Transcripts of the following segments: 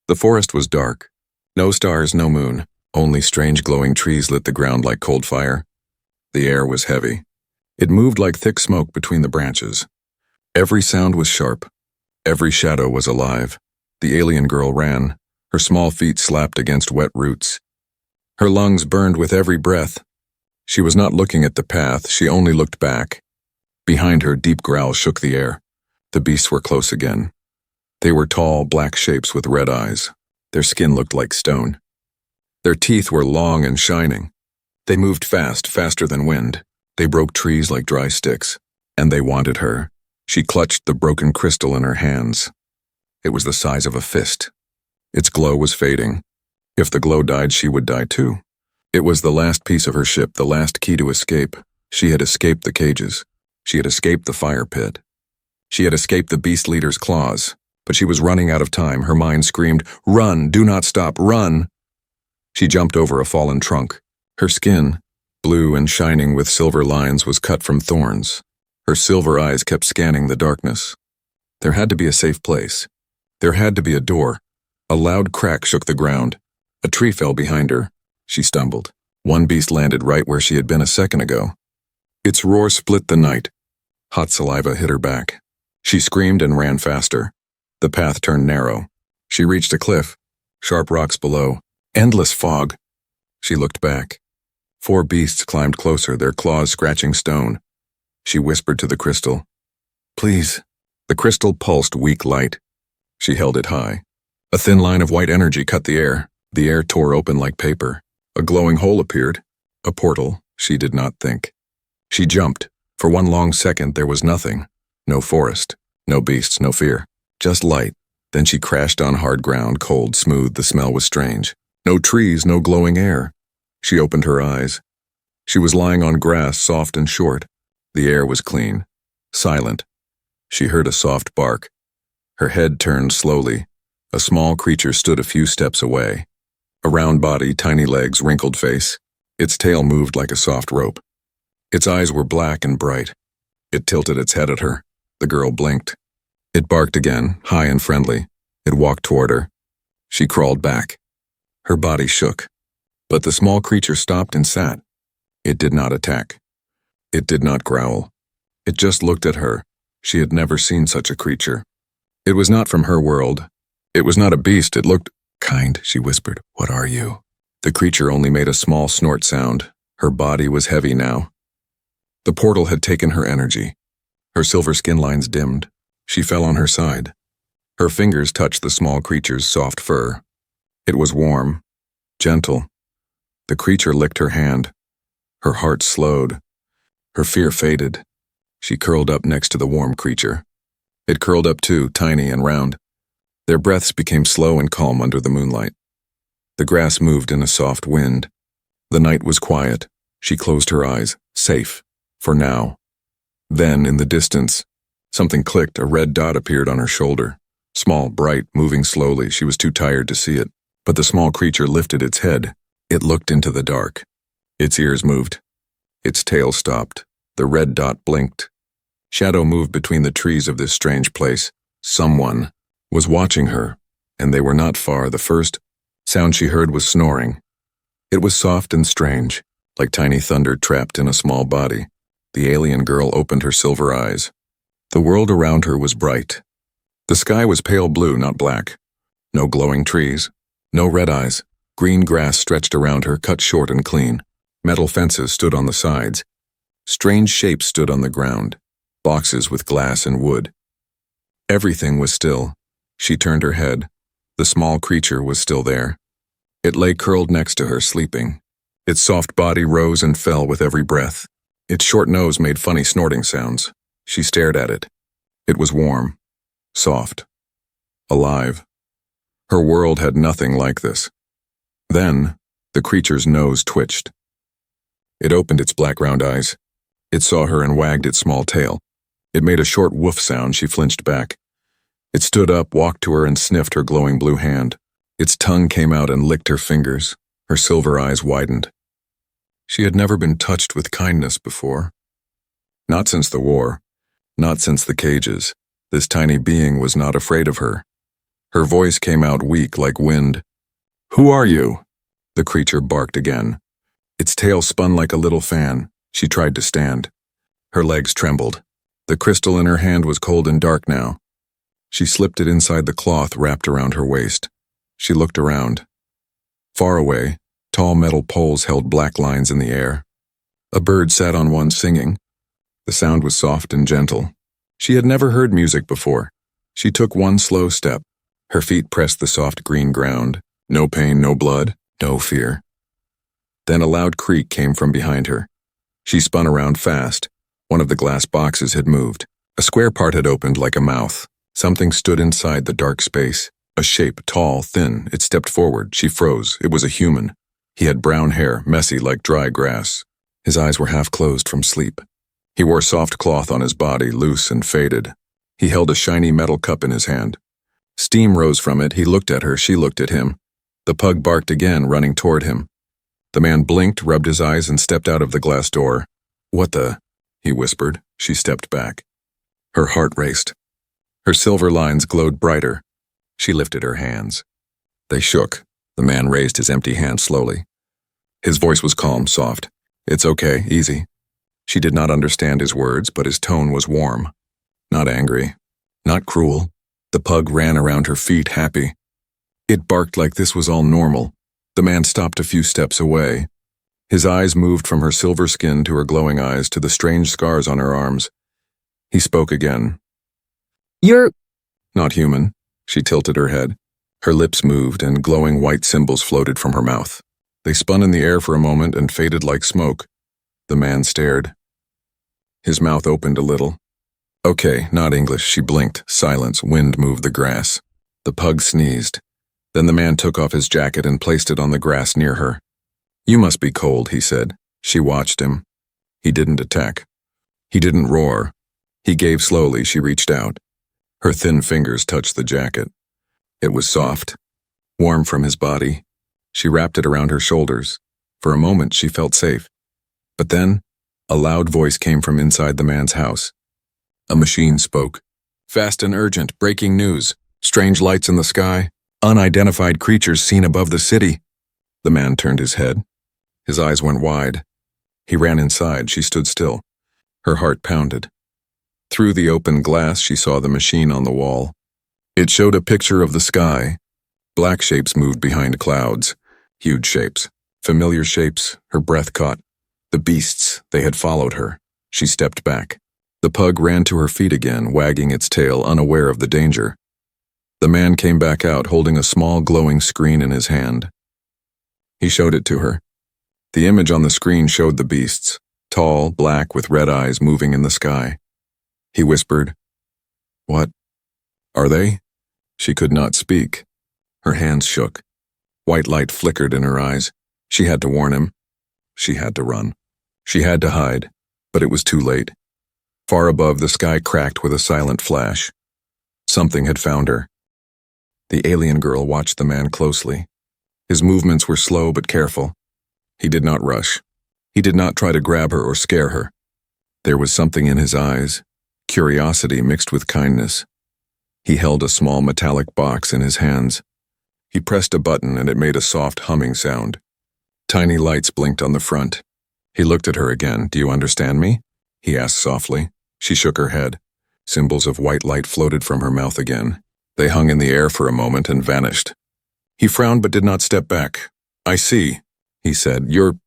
The forest was dark. No stars, no moon. Only strange glowing trees lit the ground like cold fire. The air was heavy. It moved like thick smoke between the branches. Every sound was sharp. Every shadow was alive. The alien girl ran. Her small feet slapped against wet roots. Her lungs burned with every breath. She was not looking at the path, she only looked back. Behind her, deep growls shook the air. The beasts were close again. They were tall, black shapes with red eyes. Their skin looked like stone. Their teeth were long and shining. They moved fast, faster than wind. They broke trees like dry sticks. And they wanted her. She clutched the broken crystal in her hands. It was the size of a fist. Its glow was fading. If the glow died, she would die too. It was the last piece of her ship, the last key to escape. She had escaped the cages. She had escaped the fire pit. She had escaped the beast leader's claws. But she was running out of time. Her mind screamed, "Run! Do not stop! Run!" She jumped over a fallen trunk. Her skin, blue and shining with silver lines, was cut from thorns. Her silver eyes kept scanning the darkness. There had to be a safe place. There had to be a door. A loud crack shook the ground. A tree fell behind her. She stumbled. One beast landed right where she had been a second ago. Its roar split the night. Hot saliva hit her back. She screamed and ran faster. The path turned narrow. She reached a cliff. Sharp rocks below. Endless fog. She looked back. 4 beasts climbed closer, their claws scratching stone. She whispered to the crystal, "Please." The crystal pulsed weak light. She held it high. A thin line of white energy cut the air. The air tore open like paper. A glowing hole appeared. A portal, she did not think. She jumped. For one long second there was nothing. No forest. No beasts, no fear. Just light. Then she crashed on hard ground, cold, smooth. The smell was strange. No trees, no glowing air. She opened her eyes. She was lying on grass, soft and short. The air was clean. Silent. She heard a soft bark. Her head turned slowly. A small creature stood a few steps away. A round body, tiny legs, wrinkled face. Its tail moved like a soft rope. Its eyes were black and bright. It tilted its head at her. The girl blinked. It barked again, high and friendly. It walked toward her. She crawled back. Her body shook. But the small creature stopped and sat. It did not attack. It did not growl. It just looked at her. She had never seen such a creature. It was not from her world. It was not a beast. It looked kind, she whispered. "What are you?" The creature only made a small snort sound. Her body was heavy now. The portal had taken her energy. Her silver skin lines dimmed. She fell on her side. Her fingers touched the small creature's soft fur. It was warm, gentle. The creature licked her hand. Her heart slowed. Her fear faded. She curled up next to the warm creature. It curled up too, tiny and round. Their breaths became slow and calm under the moonlight. The grass moved in a soft wind. The night was quiet. She closed her eyes, safe, for now. Then, in the distance, something clicked. A red dot appeared on her shoulder. Small, bright, moving slowly. She was too tired to see it. But the small creature lifted its head. It looked into the dark. Its ears moved. Its tail stopped. The red dot blinked. Shadow moved between the trees of this strange place. Someone was watching her, and they were not far. The first sound she heard was snoring. It was soft and strange, like tiny thunder trapped in a small body. The alien girl opened her silver eyes. The world around her was bright. The sky was pale blue, not black. No glowing trees. No red eyes. Green grass stretched around her, cut short and clean. Metal fences stood on the sides. Strange shapes stood on the ground. Boxes with glass and wood. Everything was still. She turned her head. The small creature was still there. It lay curled next to her, sleeping. Its soft body rose and fell with every breath. Its short nose made funny snorting sounds. She stared at it. It was warm, soft, alive. Her world had nothing like this. Then, the creature's nose twitched. It opened its black round eyes. It saw her and wagged its small tail. It made a short woof sound. She flinched back. It stood up, walked to her, and sniffed her glowing blue hand. Its tongue came out and licked her fingers. Her silver eyes widened. She had never been touched with kindness before. Not since the war. Not since the cages. This tiny being was not afraid of her. Her voice came out weak like wind. "Who are you?" The creature barked again. Its tail spun like a little fan. She tried to stand. Her legs trembled. The crystal in her hand was cold and dark now. She slipped it inside the cloth wrapped around her waist. She looked around. Far away, tall metal poles held black lines in the air. A bird sat on one singing. The sound was soft and gentle. She had never heard music before. She took one slow step. Her feet pressed the soft green ground. No pain, no blood, no fear. Then a loud creak came from behind her. She spun around fast. One of the glass boxes had moved. A square part had opened like a mouth. Something stood inside the dark space. A shape, tall, thin. It stepped forward. She froze. It was a human. He had brown hair, messy like dry grass. His eyes were half closed from sleep. He wore soft cloth on his body, loose and faded. He held a shiny metal cup in his hand. Steam rose from it. He looked at her. She looked at him. The pug barked again, running toward him. The man blinked, rubbed his eyes, and stepped out of the glass door. "What the?" he whispered. She stepped back. Her heart raced. Her silver lines glowed brighter. She lifted her hands. They shook. The man raised his empty hand slowly. His voice was calm, soft. "It's okay, easy." She did not understand his words, but his tone was warm. Not angry. Not cruel. The pug ran around her feet, happy. It barked like this was all normal. The man stopped a few steps away. His eyes moved from her silver skin to her glowing eyes to the strange scars on her arms. He spoke again. "You're not human." She tilted her head. Her lips moved and glowing white symbols floated from her mouth. They spun in the air for a moment and faded like smoke. The man stared. His mouth opened a little. "Okay, not English." She blinked. Silence. Wind moved the grass. The pug sneezed. Then the man took off his jacket and placed it on the grass near her. "You must be cold," he said. She watched him. He didn't attack. He didn't roar. He gave slowly. She reached out. Her thin fingers touched the jacket. It was soft, warm from his body. She wrapped it around her shoulders. For a moment, she felt safe. But then, a loud voice came from inside the man's house. A machine spoke. "Fast and urgent, breaking news. Strange lights in the sky. Unidentified creatures seen above the city." The man turned his head. His eyes went wide. He ran inside. She stood still. Her heart pounded. Through the open glass, she saw the machine on the wall. It showed a picture of the sky. Black shapes moved behind clouds. Huge shapes. Familiar shapes. Her breath caught. The beasts, they had followed her. She stepped back. The pug ran to her feet again, wagging its tail, unaware of the danger. The man came back out, holding a small glowing screen in his hand. He showed it to her. The image on the screen showed the beasts, tall, black, with red eyes moving in the sky. He whispered, "What are they?" She could not speak. Her hands shook. White light flickered in her eyes. She had to warn him. She had to run. She had to hide, but it was too late. Far above, the sky cracked with a silent flash. Something had found her. The alien girl watched the man closely. His movements were slow but careful. He did not rush. He did not try to grab her or scare her. There was something in his eyes, curiosity mixed with kindness. He held a small metallic box in his hands. He pressed a button and it made a soft humming sound. Tiny lights blinked on the front. He looked at her again. "Do you understand me?" he asked softly. She shook her head. Symbols of white light floated from her mouth again. They hung in the air for a moment and vanished. He frowned but did not step back. "I see," he said. "You're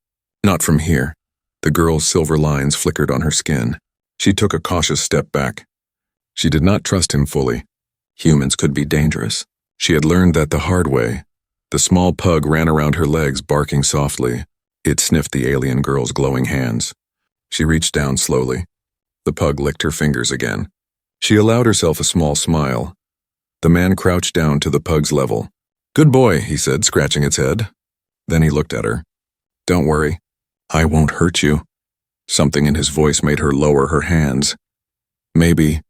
not from here." The girl's silver lines flickered on her skin. She took a cautious step back. She did not trust him fully. Humans could be dangerous. She had learned that the hard way. The small pug ran around her legs, barking softly. It sniffed the alien girl's glowing hands. She reached down slowly. The pug licked her fingers again. She allowed herself a small smile. The man crouched down to the pug's level. "Good boy," he said, scratching its head. Then he looked at her. "Don't worry. I won't hurt you." Something in his voice made her lower her hands. Maybe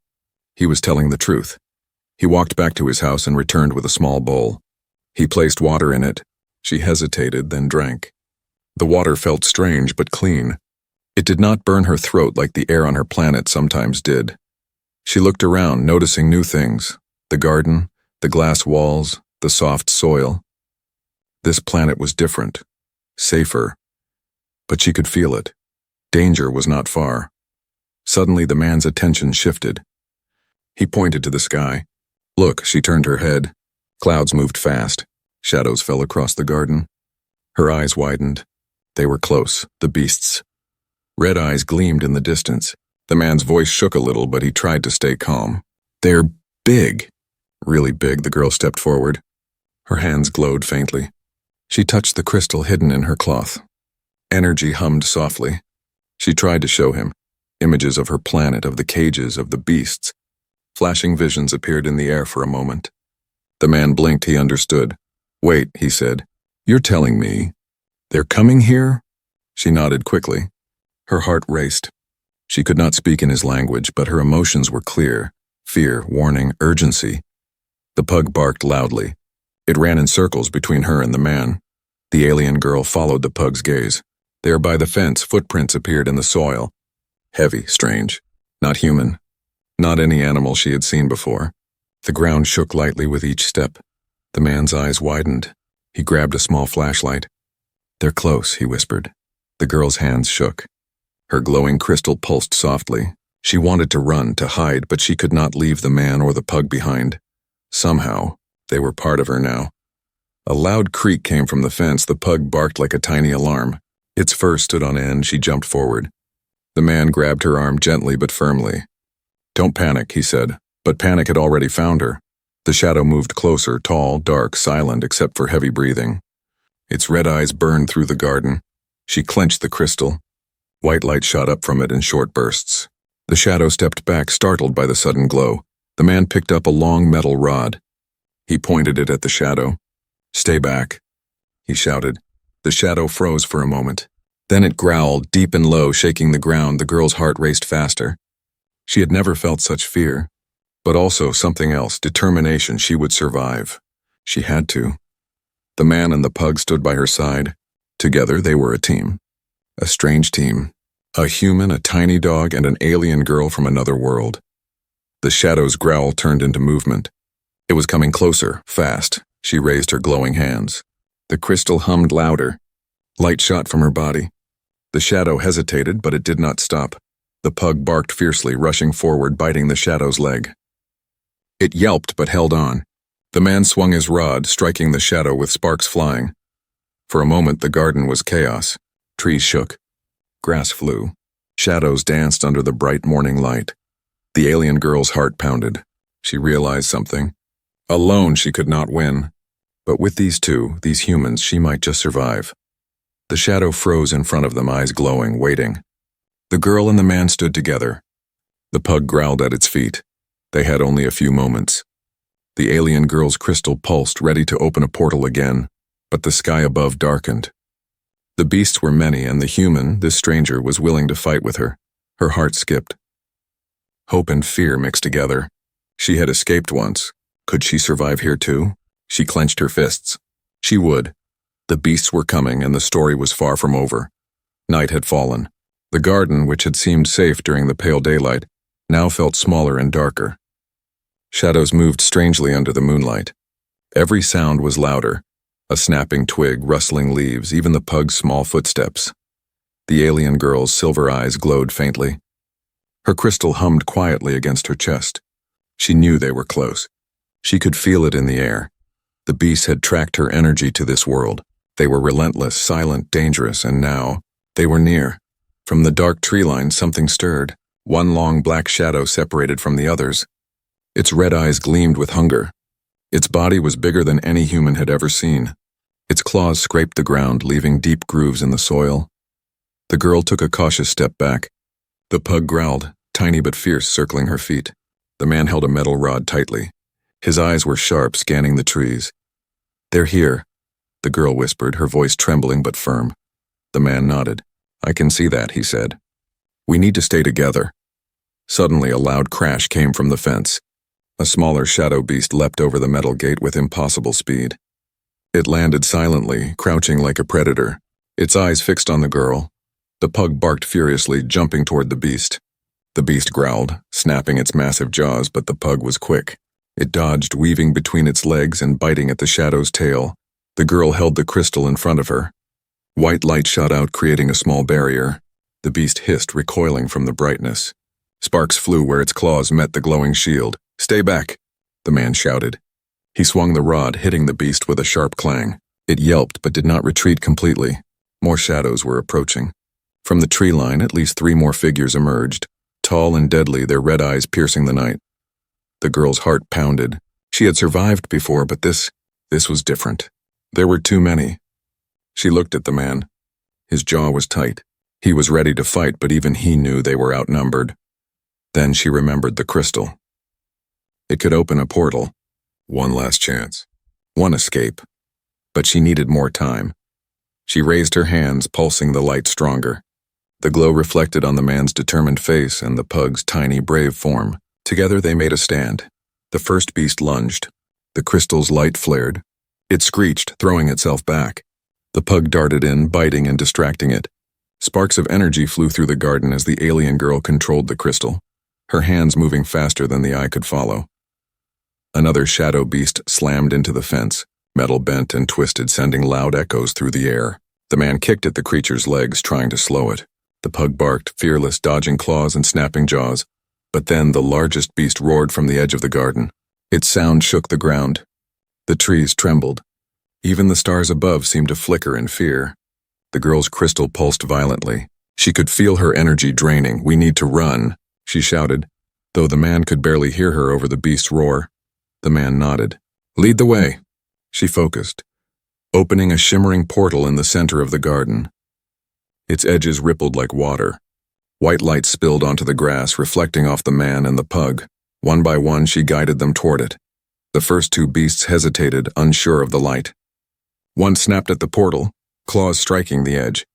he was telling the truth. He walked back to his house and returned with a small bowl. He placed water in it. She hesitated, then drank. The water felt strange but clean. It did not burn her throat like the air on her planet sometimes did. She looked around, noticing new things. The garden, The glass walls, the soft soil. This planet was different, safer, but she could feel it. Danger was not far. Suddenly the man's attention shifted. He pointed to the sky. Look, she turned her head. Clouds moved fast. Shadows fell across the garden. Her eyes widened. They were close, the beasts. Red eyes gleamed in the distance. The man's voice shook a little, but he tried to stay calm. They're big. Really big, the girl stepped forward. Her hands glowed faintly. She touched the crystal hidden in her cloth. Energy hummed softly. She tried to show him images of her planet, of the cages, of the beasts. Flashing visions appeared in the air for a moment. The man blinked, he understood. Wait, he said. You're telling me they're coming here? She nodded quickly. Her heart raced. She could not speak in his language, but her emotions were clear. Fear, warning, urgency. The pug barked loudly. It ran in circles between her and the man. The alien girl followed the pug's gaze. There by the fence, footprints appeared in the soil. Heavy, strange. Not human. Not any animal she had seen before. The ground shook lightly with each step. The man's eyes widened. He grabbed a small flashlight. They're close, he whispered. The girl's hands shook. Her glowing crystal pulsed softly. She wanted to run, to hide, but she could not leave the man or the pug behind. Somehow, they were part of her now. A loud creak came from the fence. The pug barked like a tiny alarm. Its fur stood on end. She jumped forward. The man grabbed her arm gently but firmly. Don't panic, he said, but panic had already found her. The shadow moved closer, tall, dark, silent except for heavy breathing. Its red eyes burned through the garden. She clenched the crystal. White light shot up from it in short bursts. The shadow stepped back, startled by the sudden glow. The man picked up a long metal rod. He pointed it at the shadow. Stay back, he shouted. The shadow froze for a moment. Then it growled, deep and low, shaking the ground. The girl's heart raced faster. She had never felt such fear, but also something else, determination. She would survive. She had to. The man and the pug stood by her side. Together they were a team. A strange team. A human, a tiny dog, and an alien girl from another world. The shadow's growl turned into movement. It was coming closer, fast. She raised her glowing hands. The crystal hummed louder. Light shot from her body. The shadow hesitated, but it did not stop. The pug barked fiercely, rushing forward, biting the shadow's leg. It yelped but held on. The man swung his rod, striking the shadow with sparks flying. For a moment the garden was chaos. Trees shook. Grass flew. Shadows danced under the bright morning light. The alien girl's heart pounded. She realized something. Alone she could not win. But with these two, these humans, she might just survive. The shadow froze in front of them, eyes glowing, waiting. The girl and the man stood together. The pug growled at its feet. They had only a few moments. The alien girl's crystal pulsed, ready to open a portal again, but the sky above darkened. The beasts were many, and the human, this stranger, was willing to fight with her. Her heart skipped. Hope and fear mixed together. She had escaped once. Could she survive here too? She clenched her fists. She would. The beasts were coming, and the story was far from over. Night had fallen. The garden, which had seemed safe during the pale daylight, now felt smaller and darker. Shadows moved strangely under the moonlight. Every sound was louder. A snapping twig, rustling leaves, even the pug's small footsteps. The alien girl's silver eyes glowed faintly. Her crystal hummed quietly against her chest. She knew they were close. She could feel it in the air. The beasts had tracked her energy to this world. They were relentless, silent, dangerous, and now they were near. From the dark tree line, something stirred. One long black shadow separated from the others. Its red eyes gleamed with hunger. Its body was bigger than any human had ever seen. Its claws scraped the ground, leaving deep grooves in the soil. The girl took a cautious step back. The pug growled, tiny but fierce, circling her feet. The man held a metal rod tightly. His eyes were sharp, scanning the trees. They're here, the girl whispered, her voice trembling but firm. The man nodded. I can see that, he said. We need to stay together. Suddenly, a loud crash came from the fence. A smaller shadow beast leapt over the metal gate with impossible speed. It landed silently, crouching like a predator, its eyes fixed on the girl. The pug barked furiously, jumping toward the beast. The beast growled, snapping its massive jaws, but the pug was quick. It dodged, weaving between its legs and biting at the shadow's tail. The girl held the crystal in front of her. White light shot out, creating a small barrier. The beast hissed, recoiling from the brightness. Sparks flew where its claws met the glowing shield. "Stay back," the man shouted. He swung the rod, hitting the beast with a sharp clang. It yelped but did not retreat completely. More shadows were approaching. From the tree line, at least 3 more figures emerged, tall and deadly, their red eyes piercing the night. The girl's heart pounded. She had survived before, but this was different. There were too many. She looked at the man. His jaw was tight. He was ready to fight, but even he knew they were outnumbered. Then she remembered the crystal. It could open a portal. One last chance. One escape. But she needed more time. She raised her hands, pulsing the light stronger. The glow reflected on the man's determined face and the pug's tiny, brave form. Together they made a stand. The first beast lunged. The crystal's light flared. It screeched, throwing itself back. The pug darted in, biting and distracting it. Sparks of energy flew through the garden as the alien girl controlled the crystal, her hands moving faster than the eye could follow. Another shadow beast slammed into the fence, metal bent and twisted, sending loud echoes through the air. The man kicked at the creature's legs, trying to slow it. The pug barked, fearless, dodging claws and snapping jaws. But then the largest beast roared from the edge of the garden. Its sound shook the ground. The trees trembled. Even the stars above seemed to flicker in fear. The girl's crystal pulsed violently. She could feel her energy draining. "We need to run," she shouted, though the man could barely hear her over the beast's roar. The man nodded. "Lead the way." She focused, opening a shimmering portal in the center of the garden. Its edges rippled like water. White light spilled onto the grass, reflecting off the man and the pug. One by one, she guided them toward it. The first 2 beasts hesitated, unsure of the light. One snapped at the portal, claws striking the edge.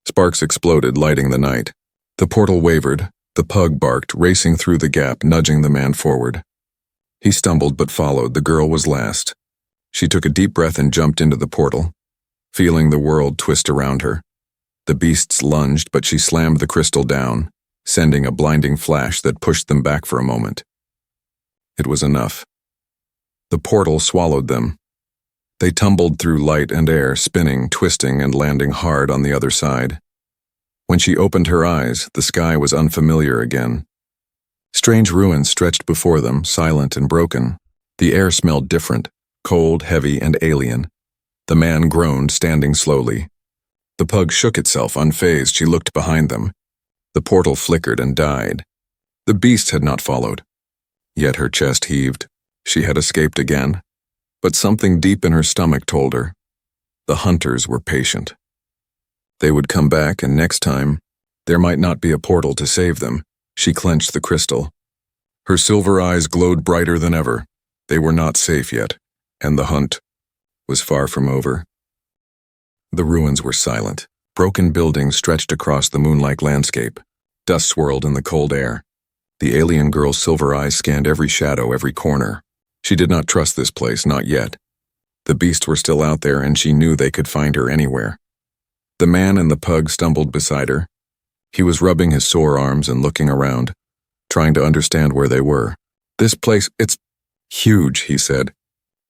Sparks exploded, lighting the night. The portal wavered. The pug barked, racing through the gap, nudging the man forward. He stumbled but followed. The girl was last. She took a deep breath and jumped into the portal, feeling the world twist around her. The beasts lunged, but she slammed the crystal down, sending a blinding flash that pushed them back for a moment. It was enough. The portal swallowed them. They tumbled through light and air, spinning, twisting, and landing hard on the other side. When she opened her eyes, the sky was unfamiliar again. Strange ruins stretched before them, silent and broken. The air smelled different, cold, heavy, and alien. The man groaned, standing slowly. The pug shook itself, unfazed. She looked behind them. The portal flickered and died. The beasts had not followed. Yet her chest heaved. She had escaped again. But something deep in her stomach told her. The hunters were patient. They would come back, and next time, there might not be a portal to save them. She clenched the crystal. Her silver eyes glowed brighter than ever. They were not safe yet, and the hunt was far from over. The ruins were silent. Broken buildings stretched across the moonlike landscape. Dust swirled in the cold air. The alien girl's silver eyes scanned every shadow, every corner. She did not trust this place, not yet. The beasts were still out there, and she knew they could find her anywhere. The man and the pug stumbled beside her. He was rubbing his sore arms and looking around, trying to understand where they were. "This place, it's huge," he said.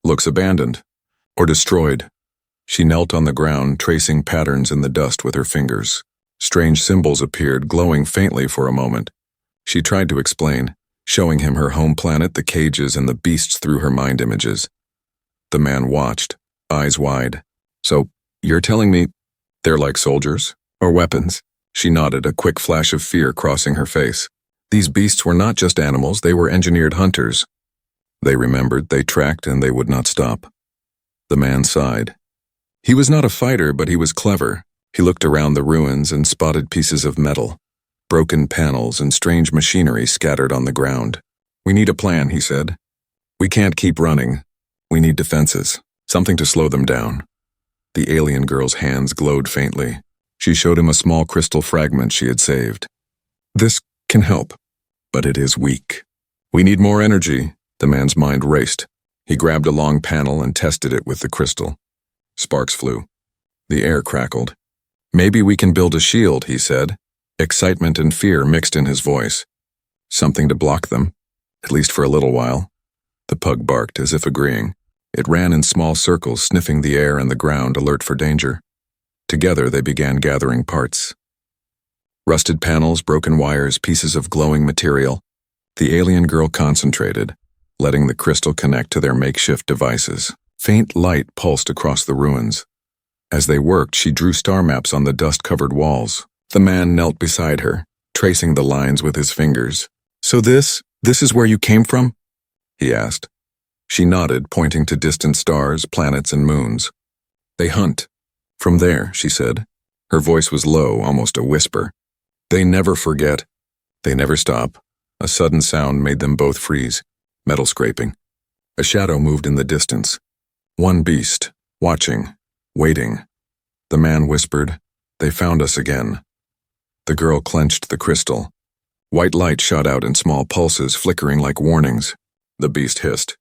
"Looks abandoned. Or destroyed." She knelt on the ground, tracing patterns in the dust with her fingers. Strange symbols appeared, glowing faintly for a moment. She tried to explain, showing him her home planet, the cages, and the beasts through her mind images. The man watched, eyes wide. "So, you're telling me they're like soldiers? Or weapons?" She nodded, a quick flash of fear crossing her face. These beasts were not just animals, they were engineered hunters. They remembered, they tracked, and they would not stop. The man sighed. He was not a fighter, but he was clever. He looked around the ruins and spotted pieces of metal, broken panels, and strange machinery scattered on the ground. "We need a plan," he said. "We can't keep running. We need defenses, something to slow them down." The alien girl's hands glowed faintly. She showed him a small crystal fragment she had saved. "This can help, but it is weak. We need more energy." The man's mind raced. He grabbed a long panel and tested it with the crystal. Sparks flew. The air crackled. "Maybe we can build a shield," he said. Excitement and fear mixed in his voice. "Something to block them, at least for a little while." The pug barked as if agreeing. It ran in small circles, sniffing the air and the ground, alert for danger. Together they began gathering parts. Rusted panels, broken wires, pieces of glowing material. The alien girl concentrated, letting the crystal connect to their makeshift devices. Faint light pulsed across the ruins. As they worked, she drew star maps on the dust-covered walls. The man knelt beside her, tracing the lines with his fingers. "So this is where you came from?" he asked. She nodded, pointing to distant stars, planets, and moons. "They hunt. From there," she said. Her voice was low, almost a whisper. "They never forget. They never stop." A sudden sound made them both freeze. Metal scraping. A shadow moved in the distance. One beast, watching, waiting. The man whispered, "They found us again." The girl clenched the crystal. White light shot out in small pulses, flickering like warnings. The beast hissed.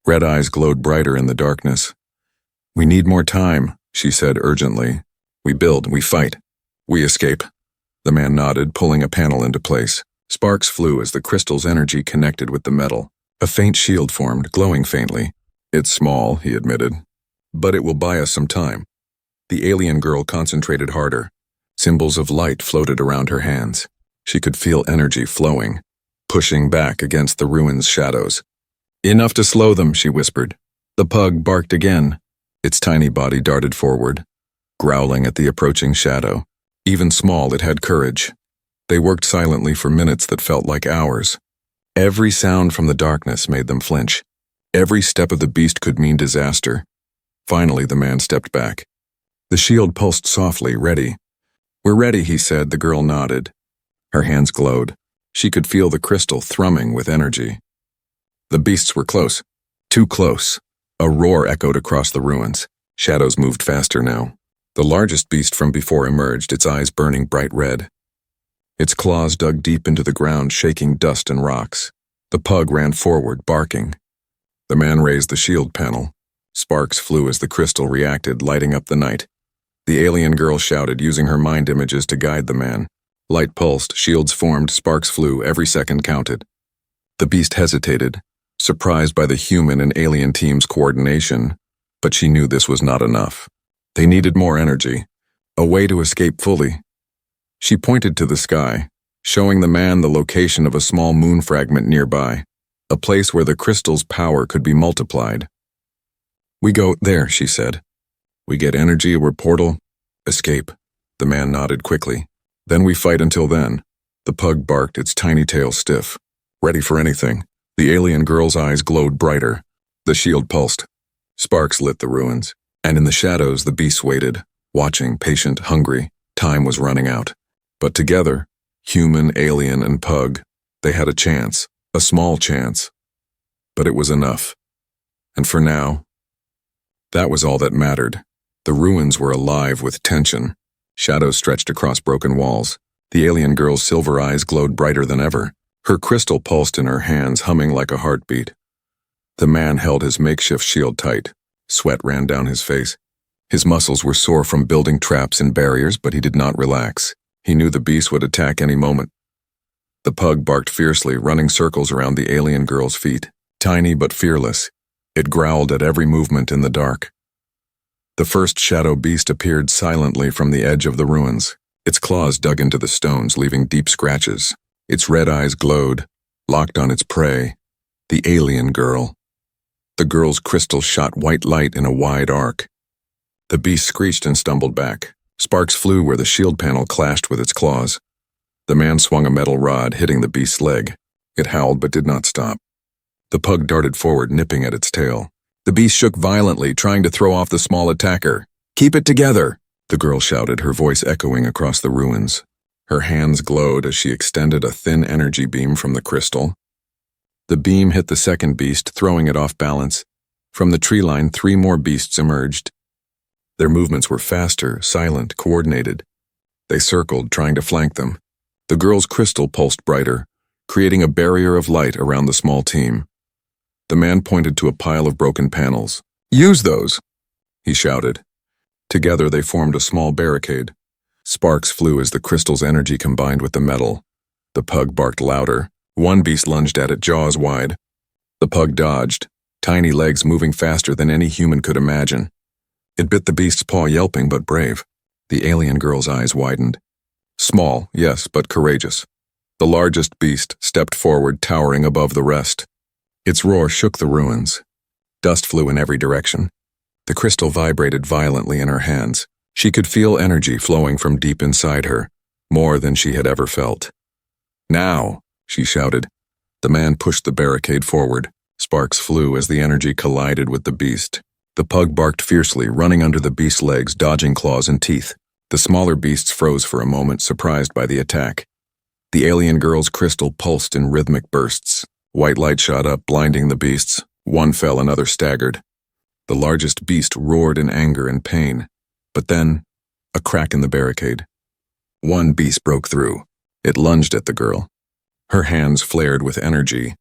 Red eyes glowed brighter in the darkness. "We need more time," she said urgently. "We build, we fight, we escape." The man nodded, pulling a panel into place. Sparks flew as the crystal's energy connected with the metal. A faint shield formed, glowing faintly. "It's small," he admitted, "but it will buy us some time." The alien girl concentrated harder. Symbols of light floated around her hands. She could feel energy flowing, pushing back against the ruins' shadows. "Enough to slow them," she whispered. The pug barked again. Its tiny body darted forward, growling at the approaching shadow. Even small, it had courage. They worked silently for minutes that felt like hours. Every sound from the darkness made them flinch. Every step of the beast could mean disaster. Finally, the man stepped back. The shield pulsed softly, ready. "We're ready," he said. The girl nodded. Her hands glowed. She could feel the crystal thrumming with energy. The beasts were close. Too close. A roar echoed across the ruins. Shadows moved faster now. The largest beast from before emerged, its eyes burning bright red. Its claws dug deep into the ground, shaking dust and rocks. The pug ran forward, barking. The man raised the shield panel. Sparks flew as the crystal reacted, lighting up the night. The alien girl shouted, using her mind images to guide the man. Light pulsed, shields formed, sparks flew, every second counted. The beast hesitated, surprised by the human and alien team's coordination, but she knew this was not enough. They needed more energy, a way to escape fully. She pointed to the sky, showing the man the location of a small moon fragment nearby, a place where the crystal's power could be multiplied. "We go there," she said. "We get energy, a portal, escape." The man nodded quickly. "Then we fight until then." The pug barked, its tiny tail stiff. "Ready for anything." The alien girl's eyes glowed brighter. The shield pulsed. Sparks lit the ruins, and in the shadows the beasts waited, watching, patient, hungry. Time was running out. But together, human, alien, and pug, they had a chance, a small chance. But it was enough. And for now, that was all that mattered. The ruins were alive with tension. Shadows stretched across broken walls. The alien girl's silver eyes glowed brighter than ever. Her crystal pulsed in her hands, humming like a heartbeat. The man held his makeshift shield tight. Sweat ran down his face. His muscles were sore from building traps and barriers, but he did not relax. He knew the beast would attack any moment. The pug barked fiercely, running circles around the alien girl's feet. Tiny but fearless, it growled at every movement in the dark. The first shadow beast appeared silently from the edge of the ruins. Its claws dug into the stones, leaving deep scratches. Its red eyes glowed, locked on its prey, the alien girl. The girl's crystal shot white light in a wide arc. The beast screeched and stumbled back. Sparks flew where the shield panel clashed with its claws. The man swung a metal rod, hitting the beast's leg. It howled but did not stop. The pug darted forward, nipping at its tail. The beast shook violently, trying to throw off the small attacker. "Keep it together!" the girl shouted, her voice echoing across the ruins. Her hands glowed as she extended a thin energy beam from the crystal. The beam hit the second beast, throwing it off balance. From the tree line, 3 more beasts emerged. Their movements were faster, silent, coordinated. They circled, trying to flank them. The girl's crystal pulsed brighter, creating a barrier of light around the small team. The man pointed to a pile of broken panels. "Use those!" he shouted. Together they formed a small barricade. Sparks flew as the crystal's energy combined with the metal. The pug barked louder. One beast lunged at it, jaws wide. The pug dodged, tiny legs moving faster than any human could imagine. It bit the beast's paw, yelping but brave. The alien girl's eyes widened. Small, yes, but courageous. The largest beast stepped forward, towering above the rest. Its roar shook the ruins. Dust flew in every direction. The crystal vibrated violently in her hands. She could feel energy flowing from deep inside her, more than she had ever felt. "Now!" she shouted. The man pushed the barricade forward. Sparks flew as the energy collided with the beast. The pug barked fiercely, running under the beast's legs, dodging claws and teeth. The smaller beasts froze for a moment, surprised by the attack. The alien girl's crystal pulsed in rhythmic bursts. White light shot up, blinding the beasts. One fell, another staggered. The largest beast roared in anger and pain. But then, a crack in the barricade. One beast broke through. It lunged at the girl. Her hands flared with energy.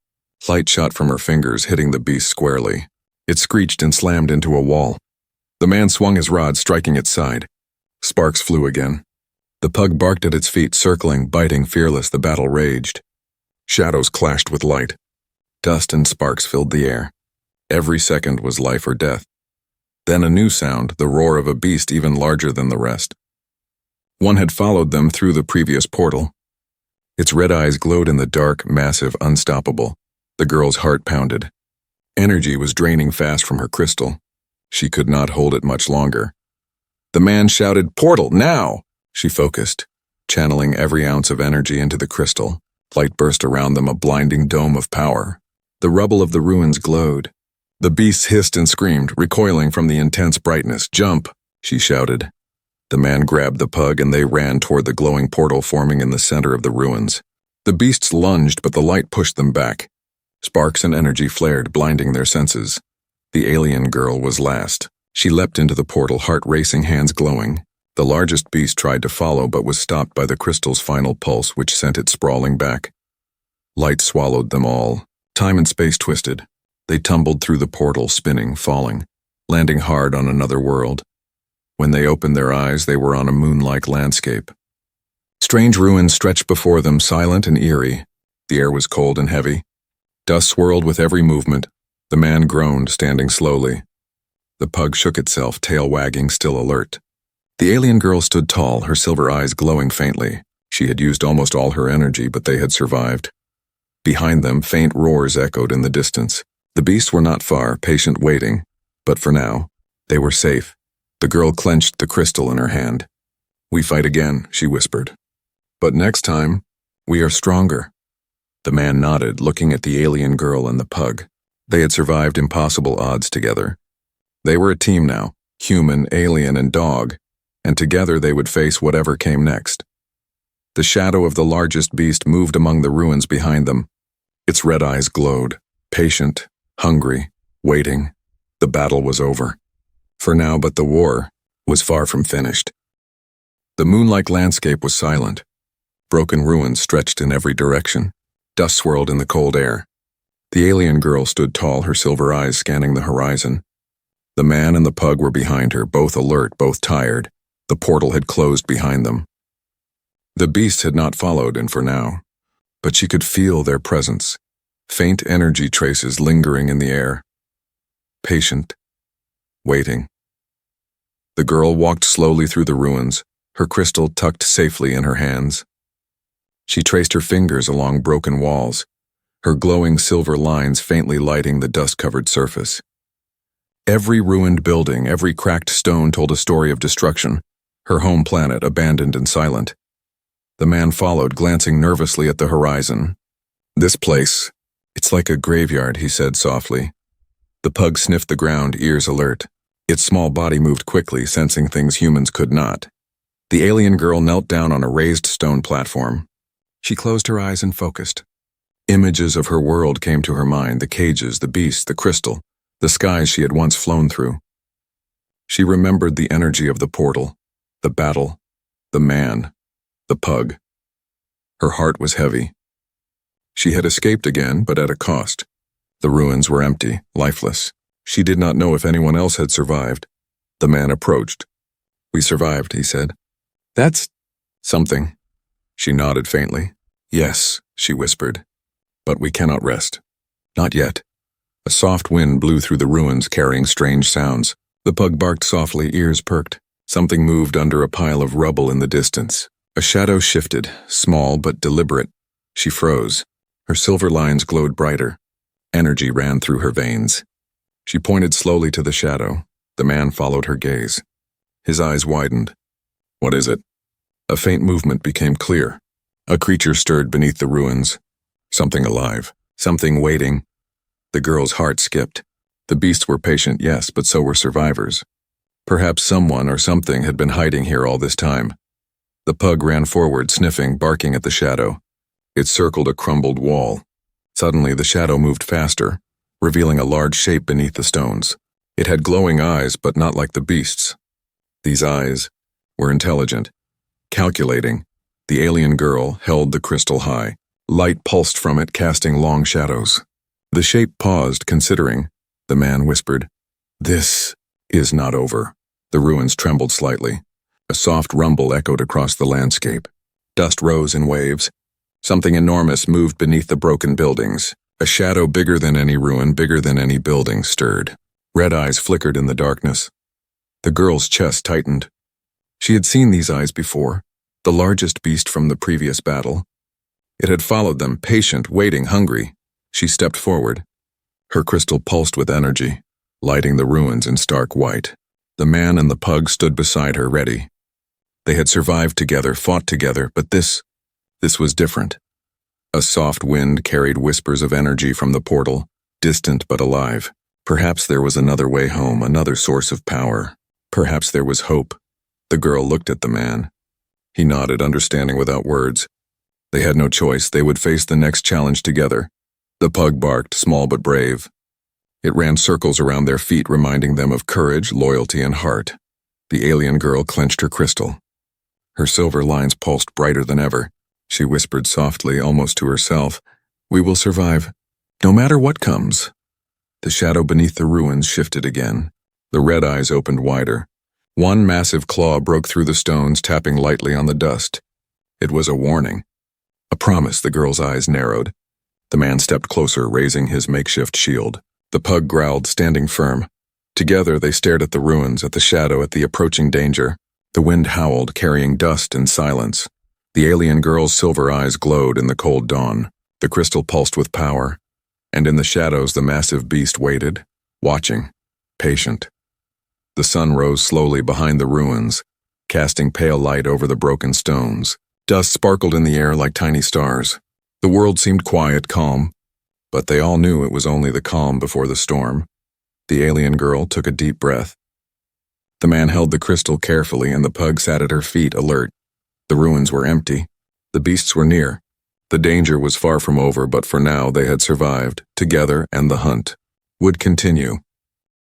Light shot from her fingers, hitting the beast squarely. It screeched and slammed into a wall. The man swung his rod, striking its side. Sparks flew again. The pug barked at its feet, circling, biting, fearless. The battle raged. Shadows clashed with light. Dust and sparks filled the air. Every second was life or death. Then a new sound, the roar of a beast even larger than the rest. One had followed them through the previous portal. Its red eyes glowed in the dark, massive, unstoppable. The girl's heart pounded. Energy was draining fast from her crystal. She could not hold it much longer. The man shouted, "Portal, now!" She focused, channeling every ounce of energy into the crystal. Light burst around them, a blinding dome of power. The rubble of the ruins glowed. The beasts hissed and screamed, recoiling from the intense brightness. "Jump!" she shouted. The man grabbed the pug and they ran toward the glowing portal forming in the center of the ruins. The beasts lunged, but the light pushed them back. Sparks and energy flared, blinding their senses. The alien girl was last. She leapt into the portal, heart racing, hands glowing. The largest beast tried to follow but was stopped by the crystal's final pulse, which sent it sprawling back. Light swallowed them all. Time and space twisted. They tumbled through the portal, spinning, falling, landing hard on another world. When they opened their eyes, they were on a moon-like landscape. Strange ruins stretched before them, silent and eerie. The air was cold and heavy. Dust swirled with every movement. The man groaned, standing slowly. The pug shook itself, tail wagging, still alert. The alien girl stood tall, her silver eyes glowing faintly. She had used almost all her energy, but they had survived. Behind them, faint roars echoed in the distance. The beasts were not far, patient, waiting. But for now, they were safe. The girl clenched the crystal in her hand. "We fight again," she whispered. "But next time, we are stronger." The man nodded, looking at the alien girl and the pug. They had survived impossible odds together. They were a team now, human, alien, and dog, and together they would face whatever came next. The shadow of the largest beast moved among the ruins behind them. Its red eyes glowed, patient, hungry, waiting. The battle was over. For now, but the war was far from finished. The moon-like landscape was silent. Broken ruins stretched in every direction. Dust swirled in the cold air. The alien girl stood tall, her silver eyes scanning the horizon. The man and the pug were behind her, both alert, both tired. The portal had closed behind them. The beasts had not followed, and for now. But she could feel their presence, faint energy traces lingering in the air. Patient, waiting. The girl walked slowly through the ruins, her crystal tucked safely in her hands. She traced her fingers along broken walls, her glowing silver lines faintly lighting the dust-covered surface. Every ruined building, every cracked stone told a story of destruction, her home planet abandoned and silent. The man followed, glancing nervously at the horizon. "This place, it's like a graveyard," he said softly. The pug sniffed the ground, ears alert. Its small body moved quickly, sensing things humans could not. The alien girl knelt down on a raised stone platform. She closed her eyes and focused. Images of her world came to her mind, the cages, the beasts, the crystal, the skies she had once flown through. She remembered the energy of the portal, the battle, the man, the pug. Her heart was heavy. She had escaped again, but at a cost. The ruins were empty, lifeless. She did not know if anyone else had survived. The man approached. "We survived," he said. "That's something." She nodded faintly. "Yes," she whispered. "But we cannot rest. Not yet." A soft wind blew through the ruins carrying strange sounds. The pug barked softly, ears perked. Something moved under a pile of rubble in the distance. A shadow shifted, small but deliberate. She froze. Her silver lines glowed brighter. Energy ran through her veins. She pointed slowly to the shadow. The man followed her gaze. His eyes widened. "What is it?" A faint movement became clear. A creature stirred beneath the ruins. Something alive. Something waiting. The girl's heart skipped. The beasts were patient, yes, but so were survivors. Perhaps someone or something had been hiding here all this time. The pug ran forward, sniffing, barking at the shadow. It circled a crumbled wall. Suddenly, the shadow moved faster, revealing a large shape beneath the stones. It had glowing eyes, but not like the beasts. These eyes were intelligent, calculating. The alien girl held the crystal high. Light pulsed from it, casting long shadows. The shape paused, considering. The man whispered, "This is not over." The ruins trembled slightly. A soft rumble echoed across the landscape. Dust rose in waves. Something enormous moved beneath the broken buildings. A shadow bigger than any ruin, bigger than any building, stirred. Red eyes flickered in the darkness. The girl's chest tightened. She had seen these eyes before, the largest beast from the previous battle. It had followed them, patient, waiting, hungry. She stepped forward. Her crystal pulsed with energy, lighting the ruins in stark white. The man and the pug stood beside her, ready. They had survived together, fought together, but this was different. A soft wind carried whispers of energy from the portal, distant but alive. Perhaps there was another way home, another source of power. Perhaps there was hope. The girl looked at the man. He nodded, understanding without words. They had no choice. They would face the next challenge together. The pug barked, small but brave. It ran circles around their feet, reminding them of courage, loyalty, and heart. The alien girl clenched her crystal. Her silver lines pulsed brighter than ever. She whispered softly, almost to herself, "We will survive, no matter what comes." The shadow beneath the ruins shifted again. The red eyes opened wider. One massive claw broke through the stones, tapping lightly on the dust. It was a warning. A promise. The girl's eyes narrowed. The man stepped closer, raising his makeshift shield. The pug growled, standing firm. Together they stared at the ruins, at the shadow, at the approaching danger. The wind howled, carrying dust and silence. The alien girl's silver eyes glowed in the cold dawn. The crystal pulsed with power. And in the shadows the massive beast waited, watching, patient. The sun rose slowly behind the ruins, casting pale light over the broken stones. Dust sparkled in the air like tiny stars. The world seemed quiet, calm, but they all knew it was only the calm before the storm. The alien girl took a deep breath. The man held the crystal carefully, and the pug sat at her feet, alert. The ruins were empty. The beasts were near. The danger was far from over, but for now they had survived, together, and the hunt would continue.